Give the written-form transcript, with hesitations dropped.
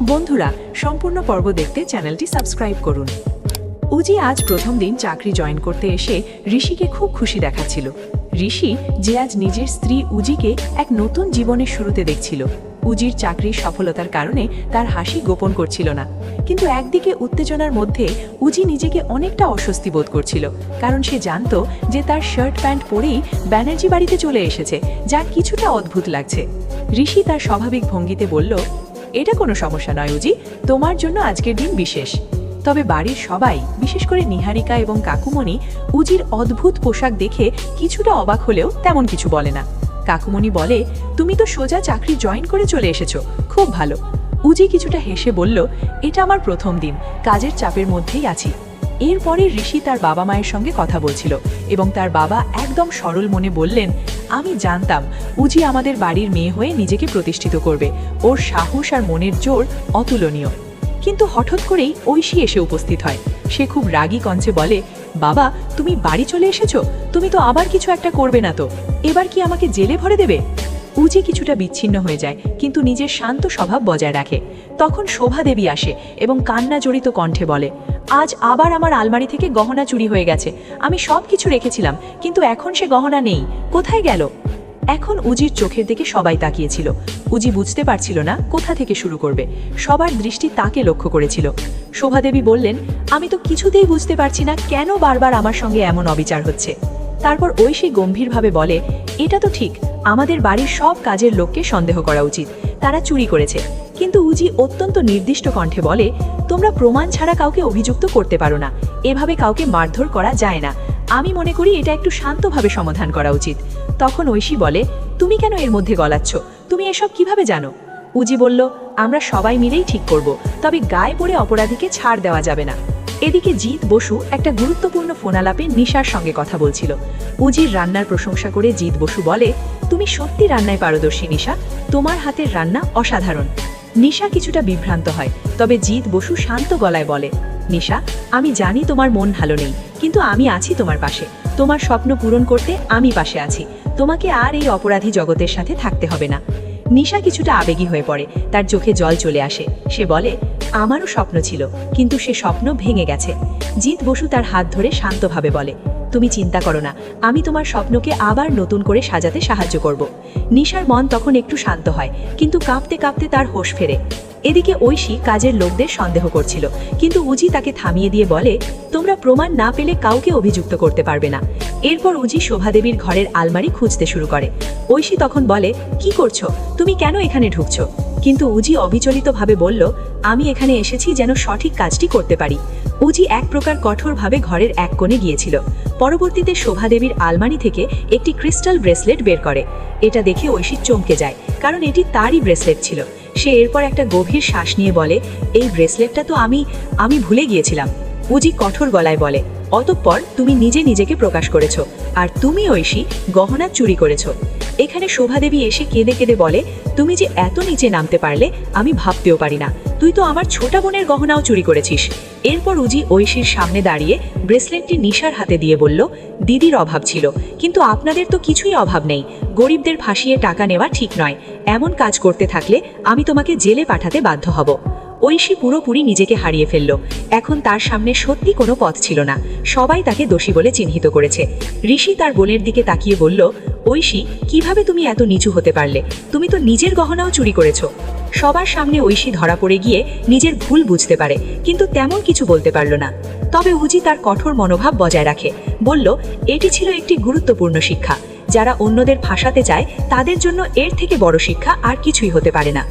বন্ধুরা, সম্পূর্ণ পর্ব দেখতে চ্যানেলটি সাবস্ক্রাইব করুন। উজি আজ প্রথম দিন চাকরি জয়েন করতে এসে ঋষিকে খুব খুশি দেখাচ্ছিল। ঋষি যে আজ নিজের স্ত্রী উজিকে এক নতুন জীবনের শুরুতে দেখছিল। উজির চাকরির সফলতার কারণে তার হাসি গোপন করছিল না, কিন্তু একদিকে উত্তেজনার মধ্যে উজি নিজেকে অনেকটা অস্বস্তি বোধ করছিল, কারণ সে জানত যে তার শার্ট প্যান্ট পরেই ব্যানার্জি বাড়িতে চলে এসেছে, যা কিছুটা অদ্ভুত লাগছে। ঋষি তার স্বাভাবিক ভঙ্গিতে বলল, এটা কোনো সমস্যা নয় উজি, তোমার জন্য আজকের দিন বিশেষ। তবে বাড়ির সবাই, বিশেষ করে নিহারিকা এবং কাকুমণি, উজির অদ্ভুত পোশাক দেখে কিছুটা অবাক হলেও তেমন কিছু বলে না। কাকুমণি বলে, তুমি তো সোজা চাকরি জয়েন করে চলে এসেছো, খুব ভালো। উজি কিছুটা হেসে বলল, এটা আমার প্রথম দিন, কাজের চাপের মধ্যেই আছি। এরপরে ঋষি তার বাবা মায়ের সঙ্গে কথা বলছিল এবং তার বাবা একদম সরল মনে বললেন, আমি জানতাম উজি আমাদের বাড়ির মেয়ে হয়ে নিজেকে প্রতিষ্ঠিত করবে, ওর সাহস আর মনের জোর অতুলনীয়। কিন্তু হঠাৎ করেই ঐশী এসে উপস্থিত হয়। সে খুব রাগী কণ্ঠে বলে, বাবা তুমি বাড়ি চলে এসেছো, তুমি তো আবার কিছু একটা করবে না তো? এবার কি আমাকে জেলে ভরে দেবে? উজি কিছুটা বিচ্ছিন্ন হয়ে যায়, কিন্তু নিজের শান্ত স্বভাব বজায় রাখে। তখন শোভা দেবী আসে এবং কান্না জড়িত কণ্ঠে বলে, আজ আবার আমার আলমারি থেকে গহনা চুরি হয়ে গেছে। আমি সব কিছু রেখেছিলাম, কিন্তু এখন সে গহনা নেই, কোথায় গেল? এখন উজির চোখের দিকে সবাই তাকিয়েছিল। উজি বুঝতে পারছিল না কোথা থেকে শুরু করবে। সবার দৃষ্টি তাকে লক্ষ্য করেছিল। শোভাদেবী বললেন, আমি তো কিছুতেই বুঝতে পারছি না কেন বারবার আমার সঙ্গে এমন অবিচার হচ্ছে। তারপর ঐশী গম্ভীরভাবে বলে, এটা তো ঠিক, আমাদের বাড়ির সব কাজের লোককে সন্দেহ করা উচিত, তারা চুরি করেছে। কিন্তু উজি অত্যন্ত নির্দিষ্ট কণ্ঠে বলে, তোমরা প্রমাণ ছাড়া কাউকে অভিযুক্ত করতে পারো না, এভাবে কাউকে মারধর করা যায় না। আমি মনে করি এটা একটু শান্তভাবে সমাধান করা উচিত। তখন ঐশী বলে, তুমি কেন এর মধ্যে গলাচ্ছ? তুমি এসব কিভাবে জানো? উজি বলল, আমরা সবাই মিলেই ঠিক করব, তবে গায়ে পড়ে অপরাধীকে ছাড় দেওয়া যাবে না। এদিকে জিৎ বসু একটা গুরুত্বপূর্ণ ফোনালাপে নিশার সঙ্গে কথা বলছিল। উজির রান্নার প্রশংসা করে জিৎ বসু বলে, তুমি সত্যি রান্নায় পারদর্শী নিশা, তোমার হাতের রান্না অসাধারণ। নিশা কিছুটা বিভ্রান্ত হয়, তবে জিৎ বসু শান্ত গলায় বলে, নিশা, আমি জানি তোমার মন ভালো নেই, কিন্তু আমি আছি তোমার পাশে। তোমার স্বপ্ন পূরণ করতে আমি পাশে আছি, তোমাকে আর এই অপরাধী জগতের সাথে থাকতে হবে না। নিশা কিছুটা আবেগী হয়ে পড়ে, তার চোখে জল চলে আসে। সে বলে, আমারও স্বপ্ন ছিল, কিন্তু সে স্বপ্ন ভেঙে গেছে। জিৎ বসু তার হাত ধরে শান্তভাবে বলে, তুমি চিন্তা করো না, আমি তোমার স্বপ্নকে আবার নতুন করে সাজাতে সাহায্য করব। নিশার মন তখন একটু শান্ত হয়, কিন্তু কাঁপতে কাঁপতে তার হোশ ফেরে। এদিকে ঐশী কাজের লোকদের সন্দেহ করছিল, কিন্তু উজি তাকে থামিয়ে দিয়ে বলে, তোমরা প্রমাণ না পেলে কাউকে অভিযুক্ত করতে পারবে না। এরপর উজি শোভাদেবীর ঘরের আলমারি খুঁজতে শুরু করে। ঐশী তখন বলে, কি করছো, তুমি কেন এখানে ঢুকছো? কিন্তু উজি অবিচলিতভাবে বলল, আমি এখানে এসেছি যেন সঠিক কাজটি করতে পারি। উজি এক প্রকার কঠোরভাবে ঘরের এক কোণে গিয়েছিল। পরবর্তীতে শোভাদেবীর আলমারি থেকে একটি ক্রিস্টাল ব্রেসলেট বের করে। এটা দেখে ঐশী চমকে যায়, কারণ এটি তারই ব্রেসলেট ছিল। সে এরপর একটা গভীর শ্বাস নিয়ে বলে, এই ব্রেসলেটটা তো আমি ভুলে গিয়েছিলাম। উজি কঠোর গলায় বলে, অতঃপর তুমি নিজে নিজেকে প্রকাশ করেছো, আর তুমি ঐশী গহনা চুরি করেছো। এখানে শোভাদেবী এসে কেঁদে কেঁদে বলে, তুমি যে এত নিচে নামতে পারলে আমি ভাবতেও পারি না, তুই তো আমার ছোট বোনের গহনাও চুরি করেছিস। এরপর উজি ঐশীর সামনে দাঁড়িয়ে ব্রেসলেটটি নিশার হাতে দিয়ে বলল, দিদির অভাব ছিল, কিন্তু আপনাদের তো কিছুই অভাব নেই। গরিবদের ফাঁসিয়ে টাকা নেওয়া ঠিক নয়, এমন কাজ করতে থাকলে আমি তোমাকে জেলে পাঠাতে বাধ্য হব। ঐশী পুরোপুরি নিজেকে হারিয়ে ফেলল। এখন তার সামনে সত্যি কোনো পথ ছিল না, সবাই তাকে দোষী বলে চিহ্নিত করেছে। ঋষি তার বোনের দিকে তাকিয়ে বলল, ঐশী, কিভাবে তুমি এত নিচু হতে পারলে? তুমি তো নিজের গহনাও চুরি করেছো। সবার সামনে ঐশী ধরা পড়ে গিয়ে নিজের ভুল বুঝতে পারে, কিন্তু তেমন কিছু বলতে পারল না। তবে উজি তার কঠোর মনোভাব বজায় রাখে, বলল, এটি ছিল একটি গুরুত্বপূর্ণ শিক্ষা। যারা অন্যদের ফাঁসাতে চায় তাদের জন্য এর থেকে বড় শিক্ষা আর কিছুই হতে পারে না।